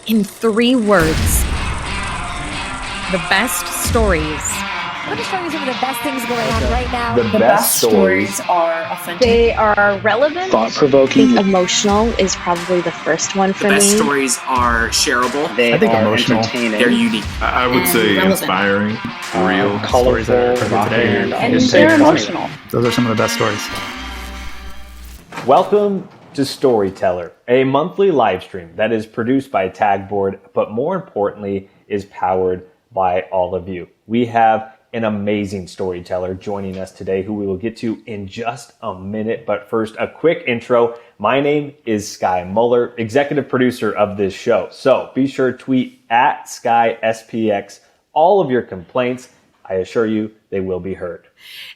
In 3 words, the best stories. What are some of the best things going on right now? The best stories are authentic. They are relevant. Thought-provoking. Emotional is probably the first one for The best me. stories are shareable. They are emotional. entertaining. They're unique. I would say relevant. inspiring, real stories that are colorful, today. And just they're say funny. emotional. Those are some of the best stories. Welcome to Storyteller, a monthly live stream that is produced by Tagboard, but more importantly, is powered by all of you. We have an amazing storyteller joining us today who we will get to in just a minute. But first, a quick intro. My name is Sky Muller, executive producer of this show. So be sure to tweet at SkySPX all of your complaints. I assure you they will be heard.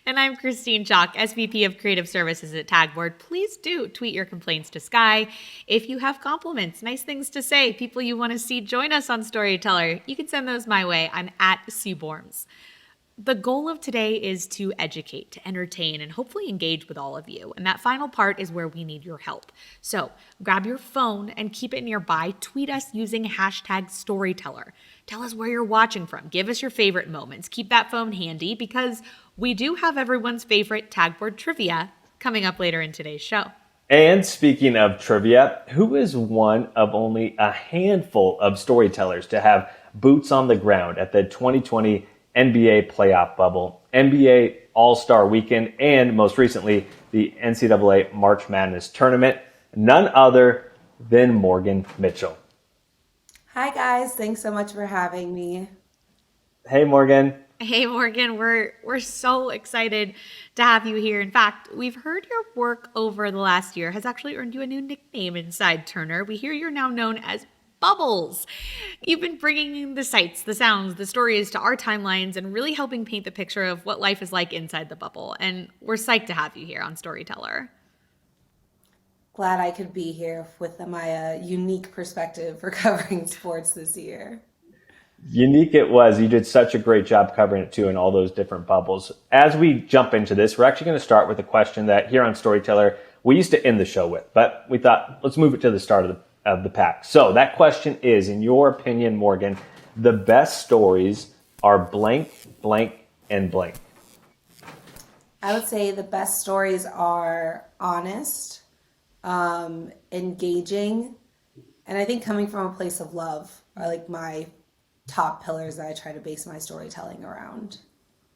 And I'm Christine Chalk, SVP of Creative Services at Tagboard. Please do tweet your complaints to Sky. If you have compliments, nice things to say, people you want to see join us on Storyteller, you can send those my way. I'm at Seaborns. The goal of today is to educate, to entertain, and hopefully engage with all of you. And that final part is where we need your help. So grab your phone and keep it nearby. Tweet us using hashtag Storyteller. Tell us where you're watching from. Give us your favorite moments. Keep that phone handy because we do have everyone's favorite Tagboard trivia coming up later in today's show. And speaking of trivia, who is one of only a handful of storytellers to have boots on the ground at the 2020 NBA playoff bubble, NBA All-Star Weekend, and most recently, the NCAA March Madness Tournament? None other than Morgann Mitchell. Hi guys, thanks so much for having me. Hey Morgann. Hey Morgann, we're so excited to have you here. In fact, we've heard your work over the last year has actually earned you a new nickname inside Turner. We hear you're now known as Bubbles. You've been bringing the sights, the sounds, the stories to our timelines and really helping paint the picture of what life is like inside the bubble. And we're psyched to have you here on Storyteller. Glad I could be here with my unique perspective for covering sports this year. Unique it was. You did such a great job covering it too in all those different bubbles. As we jump into this, we're actually going to start with a question that here on Storyteller we used to end the show with, but we thought let's move it to the start of the pack. So that question is, in your opinion, Morgann, the best stories are blank, blank, and blank. I would say the best stories are honest, engaging, and I think coming from a place of love are like my top pillars that I try to base my storytelling around.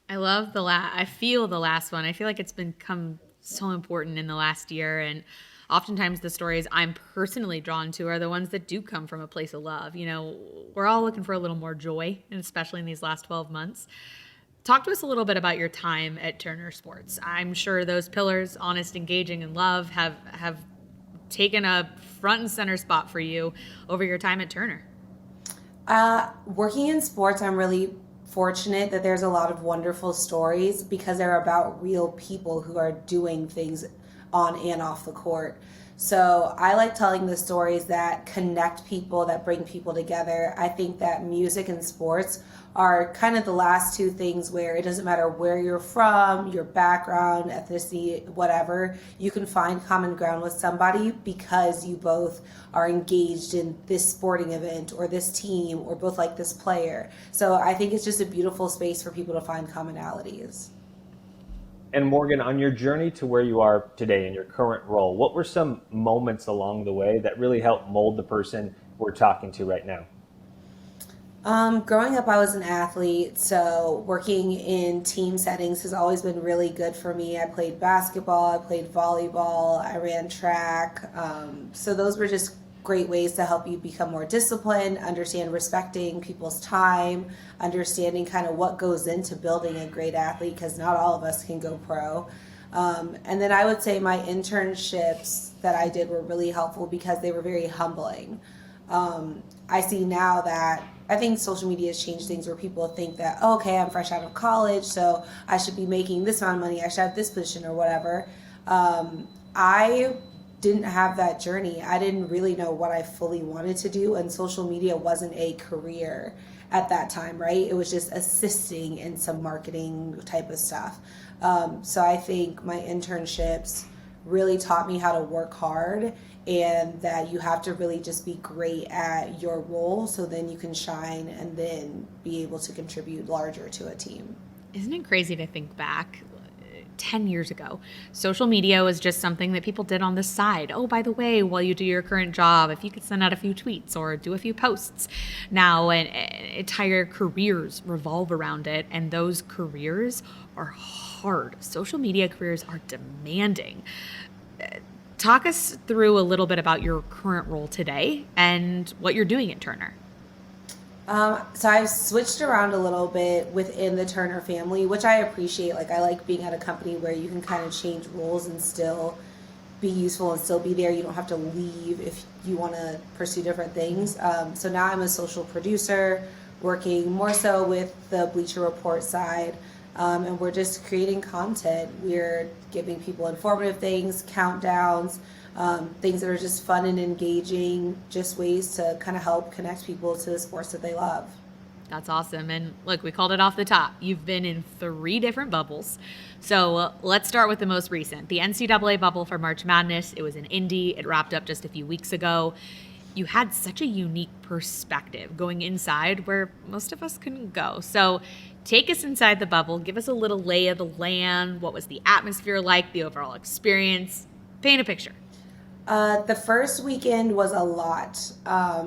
I love I feel the last one. I feel like it's become so important in the last year, and oftentimes the stories I'm personally drawn to are the ones that do come from a place of love. You know, we're all looking for a little more joy, and especially in these last 12 months. Talk to us a little bit about your time at Turner Sports. I'm sure those pillars, honest, engaging, and love, have taken a front and center spot for you over your time at Turner. Working in sports, I'm really fortunate that there's a lot of wonderful stories because they're about real people who are doing things on and off the court. So I like telling the stories that connect people, that bring people together. I think that music and sports are kind of the last two things where it doesn't matter where you're from, your background, ethnicity, whatever, you can find common ground with somebody because you both are engaged in this sporting event or this team or both like this player. So I think it's just a beautiful space for people to find commonalities. And Morgann, on your journey to where you are today in your current role, what were some moments along the way that really helped mold the person we're talking to right now? Growing up, I was an athlete, so working in team settings has always been really good for me. I played basketball, I played volleyball, I ran track. So those were just great ways to help you become more disciplined, understand respecting people's time, understanding kind of what goes into building a great athlete, because not all of us can go pro. And then I would say my internships that I did were really helpful because they were very humbling. I see now that I think social media has changed things where people think that, oh, okay, I'm fresh out of college, so I should be making this amount of money, I should have this position or whatever. I didn't have that journey. I didn't really know what I fully wanted to do, and social media wasn't a career at that time, right? It was just assisting in some marketing type of stuff. So I think my internships really taught me how to work hard, and that you have to really just be great at your role so then you can shine and then be able to contribute larger to a team. Isn't it crazy to think back 10 years ago? Social media was just something that people did on the side. Oh, by the way, while you do your current job, if you could send out a few tweets or do a few posts. Now, entire careers revolve around it, and those careers are hard. Social media careers are demanding. Talk us through a little bit about your current role today and what you're doing at Turner. So I've switched around a little bit within the Turner family, which I appreciate. Like, I like being at a company where you can kind of change roles and still be useful and still be there. You don't have to leave if you want to pursue different things. So now I'm a social producer, working more so with the Bleacher Report side. And we're just creating content. We're giving people informative things, countdowns, things that are just fun and engaging, just ways to kind of help connect people to the sports that they love. That's awesome. And look, we called it off the top. You've been in 3 different bubbles. So let's start with the most recent, the NCAA bubble for March Madness. It was in Indy. It wrapped up just a few weeks ago. You had such a unique perspective going inside where most of us couldn't go. So take us inside the bubble. Give us a little lay of the land. What was the atmosphere like, the overall experience? Paint a picture. The first weekend was a lot,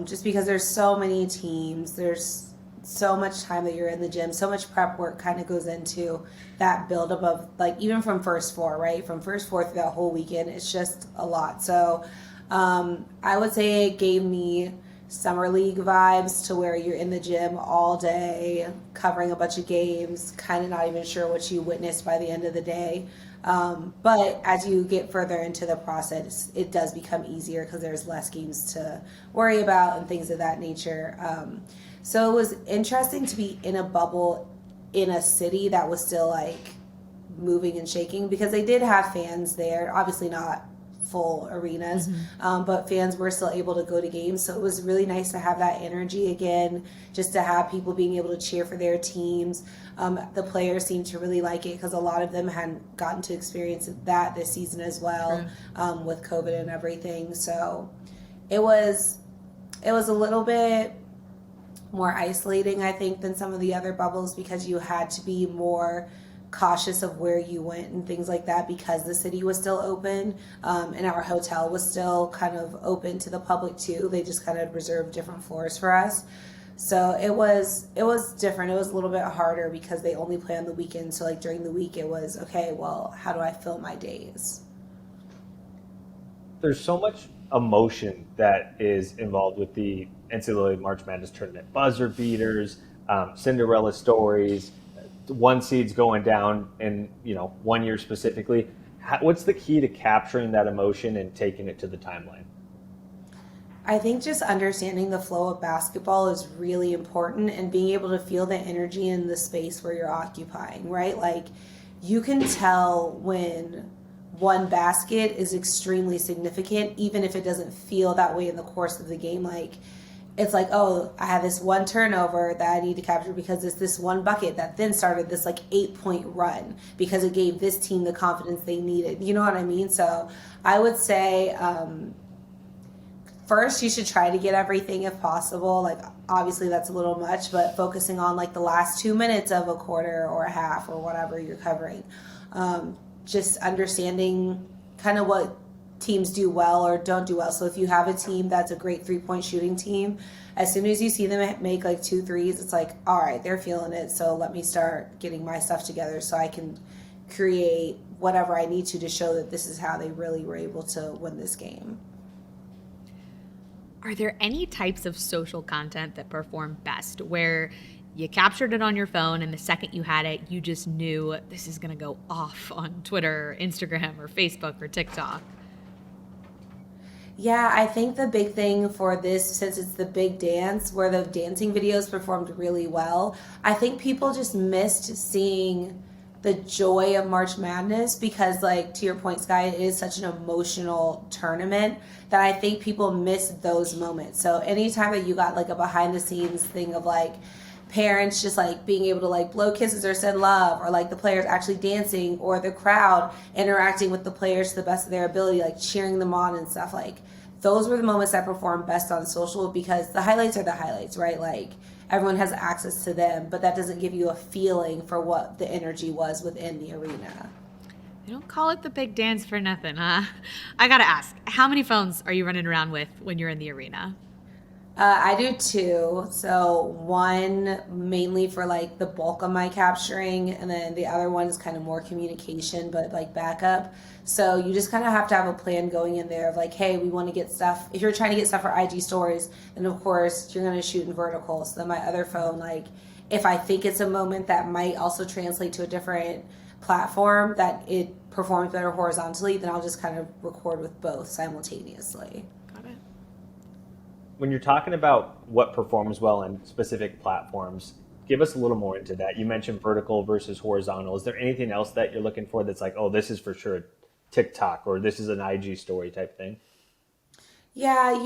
just because there's so many teams. There's so much time that you're in the gym. So much prep work kind of goes into that buildup of, like, even from first four, right? From first four through that whole weekend, it's just a lot. So I would say it gave me summer league vibes, to where you're in the gym all day, covering a bunch of games, kind of not even sure what you witnessed by the end of the day. But as you get further into the process, it does become easier because there's less games to worry about and things of that nature. So it was interesting to be in a bubble in a city that was still like moving and shaking, because they did have fans there, obviously not full arenas, but fans were still able to go to games. So it was really nice to have that energy again, just to have people being able to cheer for their teams. The players seemed to really like it, because a lot of them hadn't gotten to experience that this season as well, with COVID and everything. So it was a little bit more isolating, I think, than some of the other bubbles, because you had to be more cautious of where you went and things like that, because the city was still open, and our hotel was still kind of open to the public too. They just kind of reserved different floors for us. So it was different. It was a little bit harder because they only play on the weekend. So like during the week it was, okay, well, how do I fill my days? There's so much emotion that is involved with the NCAA March Madness tournament. Buzzer beaters, Cinderella stories, one seeds going down in, 1 year specifically. What's the key to capturing that emotion and taking it to the timeline? I think just understanding the flow of basketball is really important, and being able to feel the energy in the space where you're occupying, right? Like, you can tell when one basket is extremely significant, even if it doesn't feel that way in the course of the game. Like, it's like, oh, I have this one turnover that I need to capture because it's this one bucket that then started this like 8-point run because it gave this team the confidence they needed. You know what I mean? So I would say, first, you should try to get everything if possible. Like, obviously that's a little much, but focusing on like the last 2 minutes of a quarter or a half or whatever you're covering. Just understanding kind of what teams do well or don't do well. So if you have a team that's a great 3-point shooting team, as soon as you see them make like 2 threes, it's like, all right, they're feeling it. So let me start getting my stuff together so I can create whatever I need to show that this is how they really were able to win this game. Are there any types of social content that perform best, where you captured it on your phone and the second you had it, you just knew this is going to go off on Twitter, Instagram, or Facebook, or TikTok? Yeah, I think the big thing for this, since it's the big dance, where the dancing videos performed really well, I think people just missed seeing the joy of March Madness, because, like, to your point, Sky, it is such an emotional tournament that I think people miss those moments. So anytime that you got like a behind the scenes thing of like parents just like being able to like blow kisses or send love, or like the players actually dancing, or the crowd interacting with the players to the best of their ability, like cheering them on and stuff. Like those were the moments that performed best on social, because the highlights are the highlights, right? Like everyone has access to them, but that doesn't give you a feeling for what the energy was within the arena. They don't call it the big dance for nothing, huh? I gotta ask, how many phones are you running around with when you're in the arena? I do two. So one mainly for like the bulk of my capturing, and then the other one is kind of more communication, but like backup. So you just kind of have to have a plan going in there of like, hey, we want to get stuff. If you're trying to get stuff for IG stories, then of course you're going to shoot in vertical. So then my other phone, like if I think it's a moment that might also translate to a different platform that it performs better horizontally, then I'll just kind of record with both simultaneously. When you're talking about what performs well in specific platforms, give us a little more into that. You mentioned vertical versus horizontal. Is there anything else that you're looking for that's like, oh, this is for sure TikTok, or this is an IG story type thing? Yeah,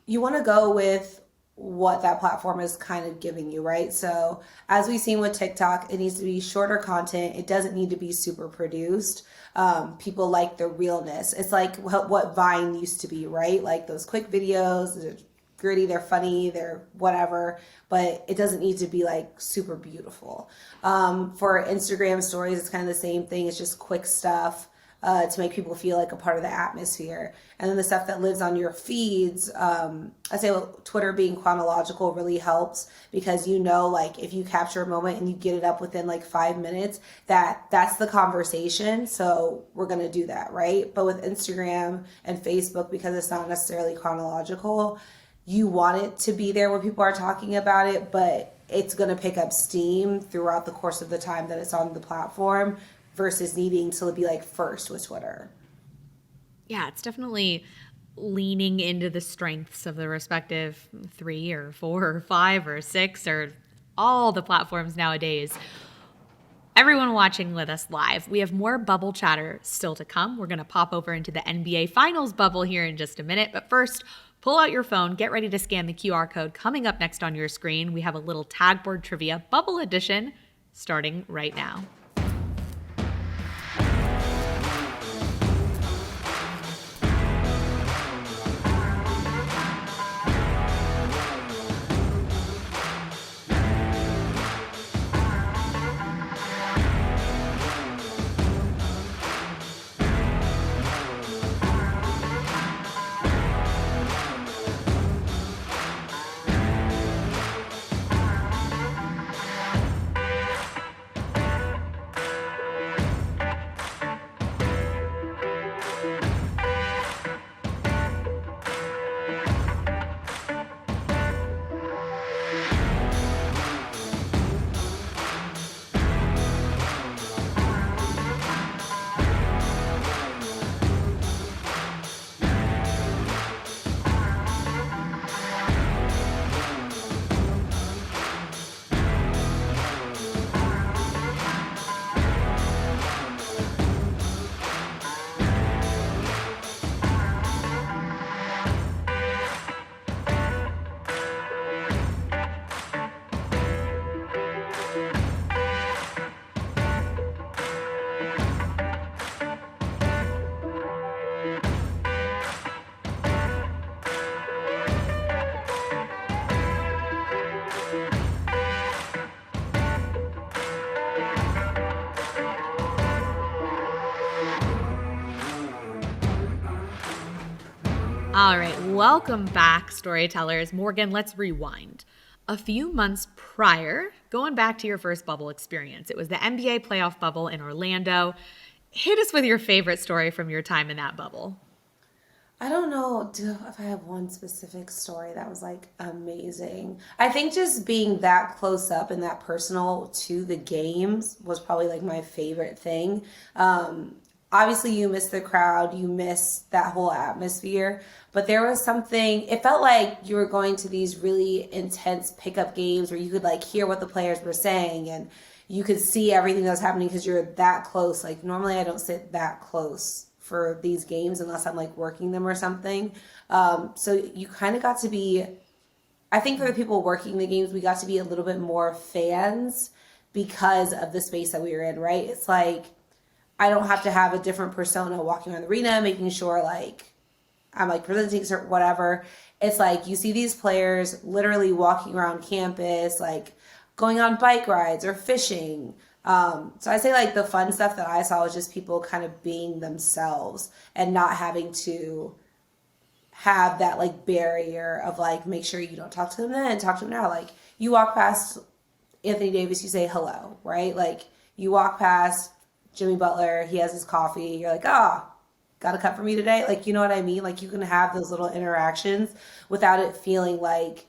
you want to go with what that platform is kind of giving you, right? So as we've seen with TikTok, it needs to be shorter content. It doesn't need to be super produced. People like the realness. It's like what Vine used to be, right? Like those quick videos, they're gritty, they're funny, they're whatever, but it doesn't need to be like super beautiful. For Instagram stories, it's kind of the same thing. It's just quick stuff. To make people feel like a part of the atmosphere. And then the stuff that lives on your feeds, I say Twitter being chronological really helps, because like if you capture a moment and you get it up within like 5 minutes, that's the conversation. So we're going to do that, right? But with Instagram and Facebook, because it's not necessarily chronological, you want it to be there where people are talking about it, but it's going to pick up steam throughout the course of the time that it's on the platform, versus needing to be like first with Twitter. Yeah, it's definitely leaning into the strengths of the respective 3 or 4 or 5 or 6 or all the platforms nowadays. Everyone watching with us live, we have more bubble chatter still to come. We're going to pop over into the NBA Finals bubble here in just a minute. But first, pull out your phone, get ready to scan the QR code coming up next on your screen. We have a little tag board trivia bubble edition starting right now. All right, welcome back, storytellers. Morgann, let's rewind. A few months prior, going back to your first bubble experience, it was the NBA playoff bubble in Orlando. Hit us with your favorite story from your time in that bubble. I don't know if I have one specific story that was like amazing. I think just being that close up and that personal to the games was probably like my favorite thing. Obviously you miss the crowd, you miss that whole atmosphere, but there was something, it felt like you were going to these really intense pickup games where you could like hear what the players were saying and you could see everything that was happening because you're that close. Like normally I don't sit that close for these games unless I'm like working them or something. So you kind of got to be I think for the people working the games, we got to be a little bit more fans because of the space that we were in, right? It's like, I don't have to have a different persona walking around the arena, making sure like I'm like presenting or whatever. It's like you see these players literally walking around campus, like going on bike rides or fishing. So I say like the fun stuff that I saw was just people kind of being themselves and not having to have that like barrier of like make sure you don't talk to them then, talk to them now. Like you walk past Anthony Davis, you say hello, right? Like you walk past Jimmy Butler, he has his coffee, you're like, got a cup for me today? Like, you know what I mean? Like you can have those little interactions without it feeling like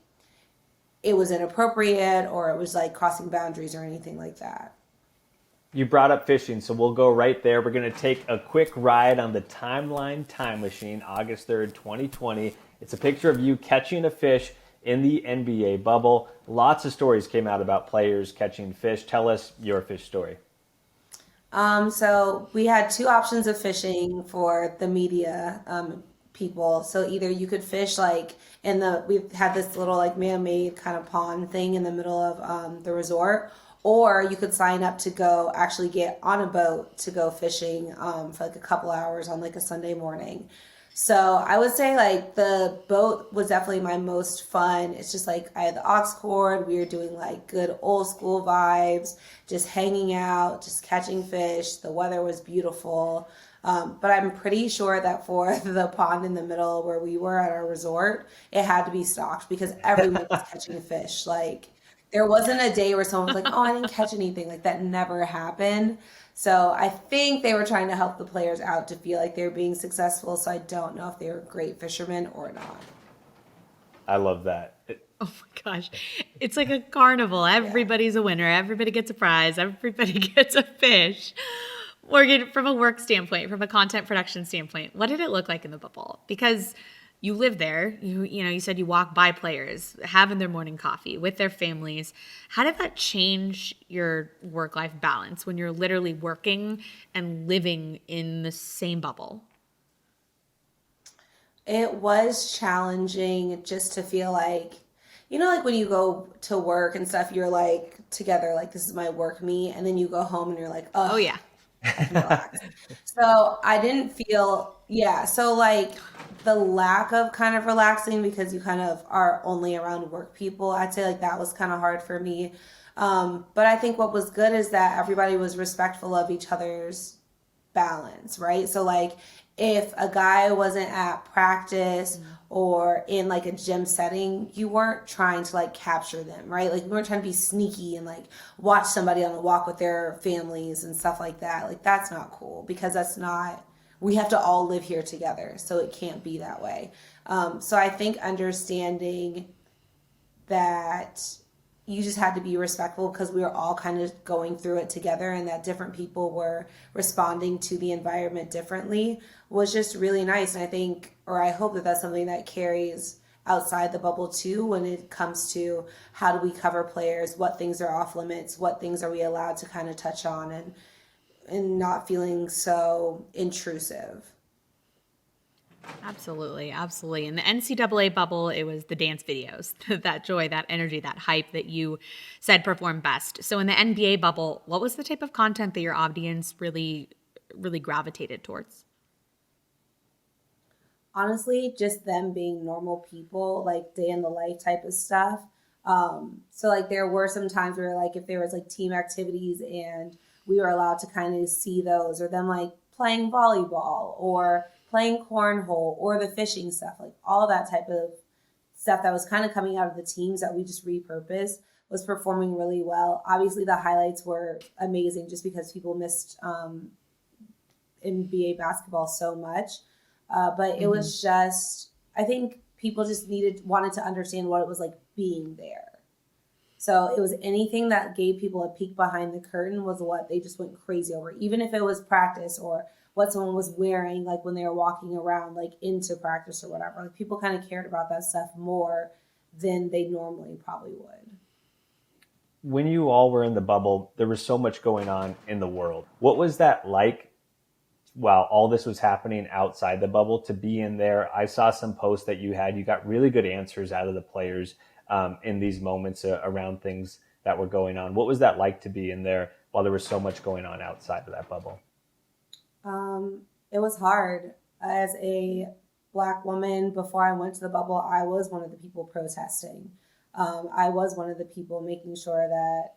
it was inappropriate or it was like crossing boundaries or anything like that. You brought up fishing, so we'll go right there. We're going to take a quick ride on the Timeline Time Machine, August 3rd, 2020. It's a picture of you catching a fish in the NBA bubble. Lots of stories came out about players catching fish. Tell us your fish story. So we had two options of fishing for the media people. So either you could fish like we had this little like man-made kind of pond thing in the middle of the resort, or you could sign up to go actually get on a boat to go fishing for like a couple hours on like a Sunday morning. So I would say like the boat was definitely my most fun. It's just like I had the aux cord. We were doing like good old school vibes, just hanging out, just catching fish. The weather was beautiful. But I'm pretty sure that for the pond in the middle where we were at our resort, it had to be stocked because everyone was catching fish. Like there wasn't a day where someone was like, oh, I didn't catch anything. Like that never happened. So I think they were trying to help the players out to feel like they were being successful. So I don't know if they were great fishermen or not. I love that. Oh my gosh. It's like a carnival. Everybody's a winner. Everybody gets a prize. Everybody gets a fish. Morgann, from a work standpoint, from a content production standpoint, what did it look like in the bubble? Because you live there, you said you walk by players having their morning coffee with their families. How did that change your work-life balance when you're literally working and living in the same bubble? It was challenging just to feel like, like when you go to work and stuff, you're like together, like this is my work me, and then you go home and you're like, oh yeah. I can relax. So I didn't feel, so like the lack of kind of relaxing because you kind of are only around work people, I'd say like that was kind of hard for me. But I think what was good is that everybody was respectful of each other's balance, right? So like if a guy wasn't at practice or in like a gym setting, you weren't trying to like capture them, right? Like we weren't trying to be sneaky and like watch somebody on the walk with their families and stuff like that. Like that's not cool because we have to all live here together. So it can't be that way. So I think understanding that you just had to be respectful because we were all kind of going through it together and that different people were responding to the environment differently was just really nice. And I think, or I hope that that's something that carries outside the bubble too when it comes to how do we cover players, what things are off limits, what things are we allowed to kind of touch on and not feeling so intrusive. Absolutely, absolutely. In the NCAA bubble, it was the dance videos, that joy, that energy, that hype that you said performed best. So in the NBA bubble, what was the type of content that your audience really, really gravitated towards? Honestly, just them being normal people, like day in the life type of stuff. So like there were some times where like if there was like team activities and we were allowed to kind of see those, or them like playing volleyball or playing cornhole or the fishing stuff, like all that type of stuff that was kind of coming out of the teams that we just repurposed was performing really well. Obviously the highlights were amazing just because people missed NBA basketball so much. But it was just, I think people just wanted to understand what it was like being there. So it was anything that gave people a peek behind the curtain was what they just went crazy over, even if it was practice or what someone was wearing, like when they were walking around, like into practice or whatever. Like people kind of cared about that stuff more than they normally probably would. When you all were in the bubble, there was so much going on in the world. What was that like while all this was happening outside the bubble to be in there? I saw some posts that you got really good answers out of the players in these moments around things that were going on. What was that like to be in there while there was so much going on outside of that bubble? It was hard. As a Black woman, before I went to the bubble, I was one of the people protesting. I was one of the people making sure that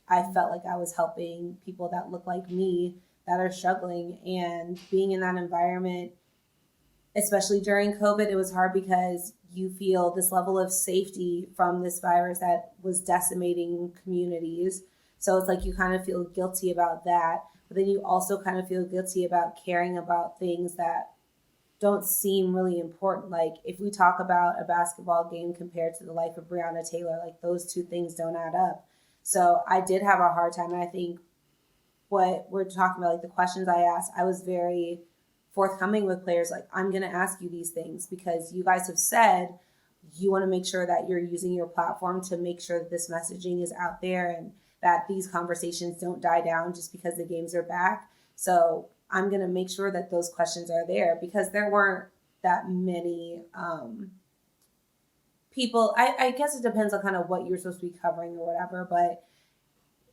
I felt like I was helping people that look like me that are struggling. And being in that environment, especially during COVID, it was hard because you feel this level of safety from this virus that was decimating communities. So it's like you kind of feel guilty about that. But then you also kind of feel guilty about caring about things that don't seem really important. Like if we talk about a basketball game compared to the life of Breonna Taylor, like those two things don't add up. So I did have a hard time. And I think what we're talking about, like the questions I asked, I was very forthcoming with players. Like, I'm going to ask you these things because you guys have said you want to make sure that you're using your platform to make sure that this messaging is out there and that these conversations don't die down just because the games are back. So I'm going to make sure that those questions are there because there weren't that many people. I guess it depends on kind of what you're supposed to be covering or whatever, but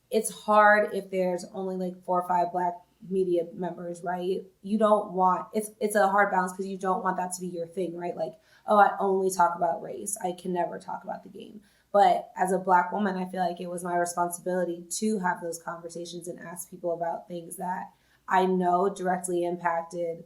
it's hard if there's only like 4 or 5 Black media members, right? You don't want, it's a hard balance because you don't want that to be your thing, right? Like, oh, I only talk about race. I can never talk about the game. But as a Black woman, I feel like it was my responsibility to have those conversations and ask people about things that I know directly impacted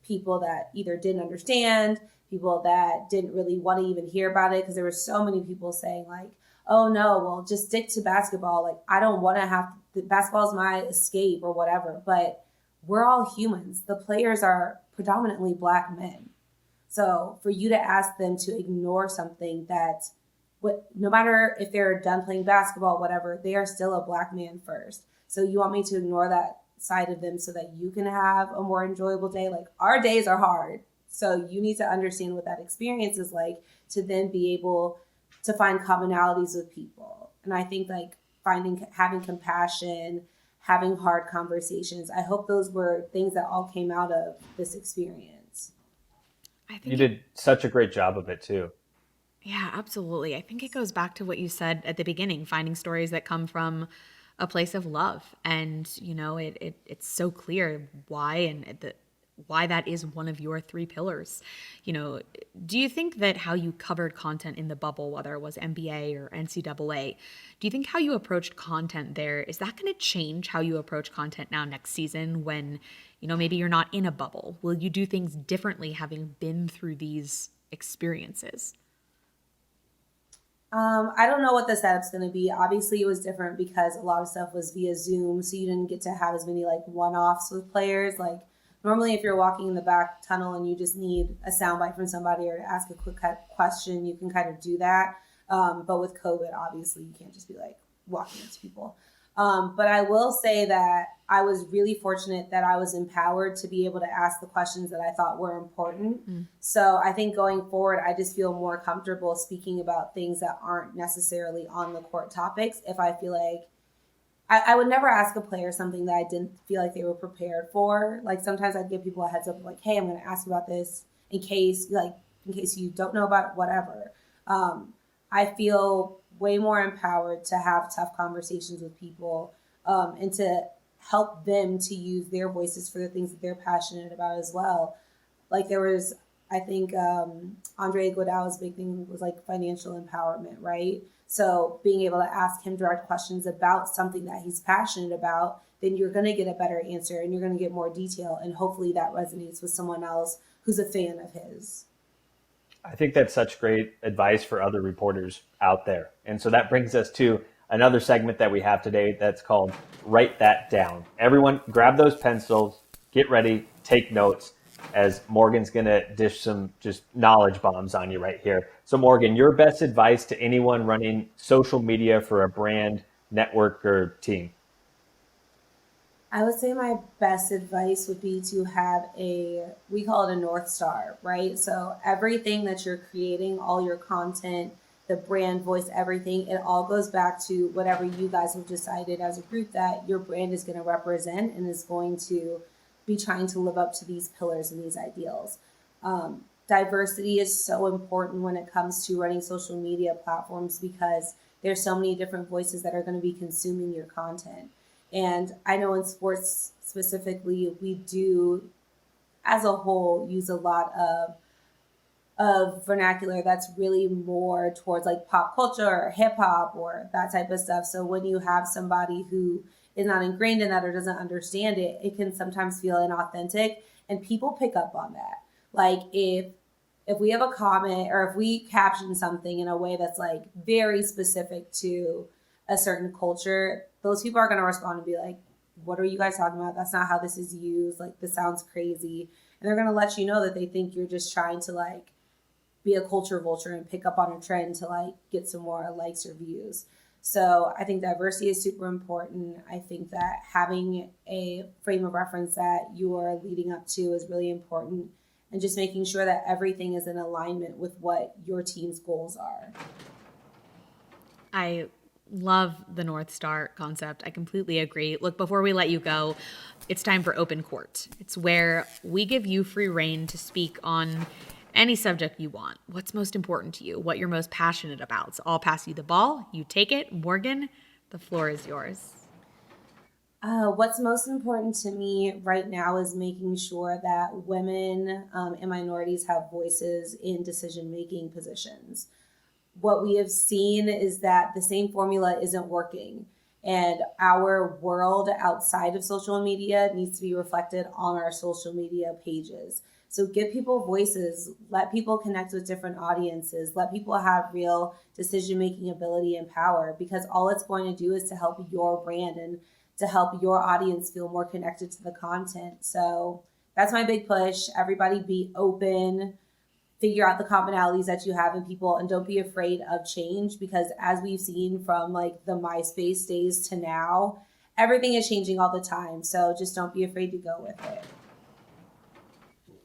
people that either didn't understand, people that didn't really want to even hear about it. Because there were so many people saying like, oh no, well, just stick to basketball. Like, I don't want to have, basketball is my escape or whatever. But we're all humans. The players are predominantly Black men. So for you to ask them to ignore something that, no matter if they're done playing basketball, whatever, they are still a Black man first. So you want me to ignore that side of them so that you can have a more enjoyable day? Like, our days are hard. So you need to understand what that experience is like to then be able to find commonalities with people. And I think like having compassion, having hard conversations, I hope those were things that all came out of this experience. I think You did such a great job of it too. Yeah, absolutely. I think it goes back to what you said at the beginning, finding stories that come from a place of love. And, you know, it's so clear why why that is one of your 3 pillars. You know, do you think that how you covered content in the bubble, whether it was NBA or NCAA, do you think how you approached content there, is that going to change how you approach content now next season when, you know, maybe you're not in a bubble? Will you do things differently having been through these experiences? I don't know what the setup's going to be. Obviously, it was different because a lot of stuff was via Zoom, so you didn't get to have as many like one-offs with players. Like normally, if you're walking in the back tunnel and you just need a soundbite from somebody or to ask a quick question, you can kind of do that. But with COVID, obviously, you can't just be like walking up to people. But I will say that I was really fortunate that I was empowered to be able to ask the questions that I thought were important. So I think going forward, I just feel more comfortable speaking about things that aren't necessarily on the court topics. If I feel like I would never ask a player something that I didn't feel like they were prepared for. Like sometimes I'd give people a heads up like, hey, I'm going to ask you about this in case you don't know about it, whatever. I feel way more empowered to have tough conversations with people and to help them to use their voices for the things that they're passionate about as well. Like there was, I think Andre Iguodala's big thing was like financial empowerment, right? So being able to ask him direct questions about something that he's passionate about, then you're going to get a better answer and you're going to get more detail. And hopefully that resonates with someone else who's a fan of his. I think that's such great advice for other reporters out there. And so that brings us to another segment that we have today that's called Write That Down. Everyone grab those pencils, get ready, take notes, as Morgann's going to dish some just knowledge bombs on you right here. So Morgann, your best advice to anyone running social media for a brand, network, or team? I would say my best advice would be to have we call it a North Star, right? So everything that you're creating, all your content, the brand voice, everything, it all goes back to whatever you guys have decided as a group that your brand is going to represent and is going to be trying to live up to these pillars and these ideals. diversity is so important when it comes to running social media platforms because there's so many different voices that are going to be consuming your content. And I know in sports specifically, we do, as a whole, use a lot of vernacular that's really more towards like pop culture or hip hop or that type of stuff. So when you have somebody who is not ingrained in that or doesn't understand it, it can sometimes feel inauthentic, and people pick up on that. Like if we have a comment or if we caption something in a way that's like very specific to a certain culture, those people are going to respond and be like, what are you guys talking about? That's not how this is used. Like, this sounds crazy. And they're going to let you know that they think you're just trying to like be a culture vulture and pick up on a trend to like get some more likes or views. So I think diversity is super important. I think that having a frame of reference that you are leading up to is really important, and just making sure that everything is in alignment with what your team's goals are. I love the North Star concept. I completely agree. Look, before we let you go, it's time for open court. It's where we give you free reign to speak on any subject you want. What's most important to you? What you're most passionate about? So I'll pass you the ball. You take it. Morgann, the floor is yours. What's most important to me right now is making sure that women and minorities have voices in decision-making positions. What we have seen is that the same formula isn't working, and our world outside of social media needs to be reflected on our social media pages. So give people voices, let people connect with different audiences, let people have real decision-making ability and power, because all it's going to do is to help your brand and to help your audience feel more connected to the content. So that's my big push. Everybody be open, figure out the commonalities that you have in people, and don't be afraid of change, because as we've seen from like the MySpace days to now, everything is changing all the time. So just don't be afraid to go with it.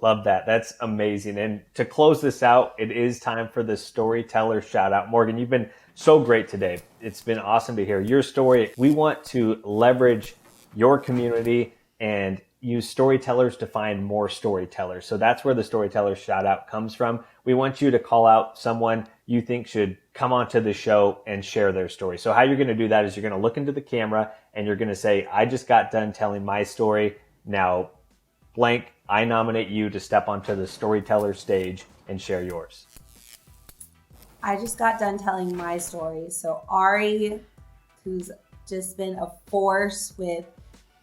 Love that. That's amazing. And to close this out, it is time for the Storyteller Shoutout. Morgann, you've been so great today. It's been awesome to hear your story. We want to leverage your community and use storytellers to find more storytellers. So that's where the Storyteller Shoutout comes from. We want you to call out someone you think should come onto the show and share their story. So how you're going to do that is you're going to look into the camera and you're going to say, I just got done telling my story. Now, blank, I nominate you to step onto the storyteller stage and share yours. I just got done telling my story. So Ari, who's just been a force with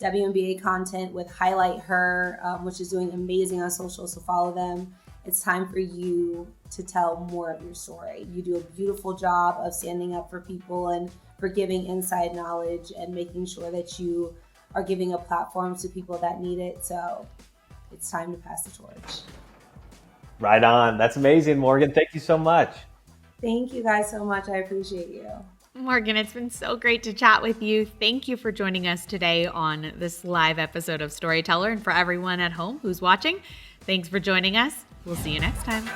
WNBA content with Highlight Her, which is doing amazing on social, so follow them. It's time for you to tell more of your story. You do a beautiful job of standing up for people and for giving inside knowledge and making sure that you are giving a platform to people that need it. So it's time to pass the torch. Right on. That's amazing, Morgann. Thank you so much. Thank you guys so much. I appreciate you. Morgann, it's been so great to chat with you. Thank you for joining us today on this live episode of Storyteller. And for everyone at home who's watching, thanks for joining us. We'll see you next time.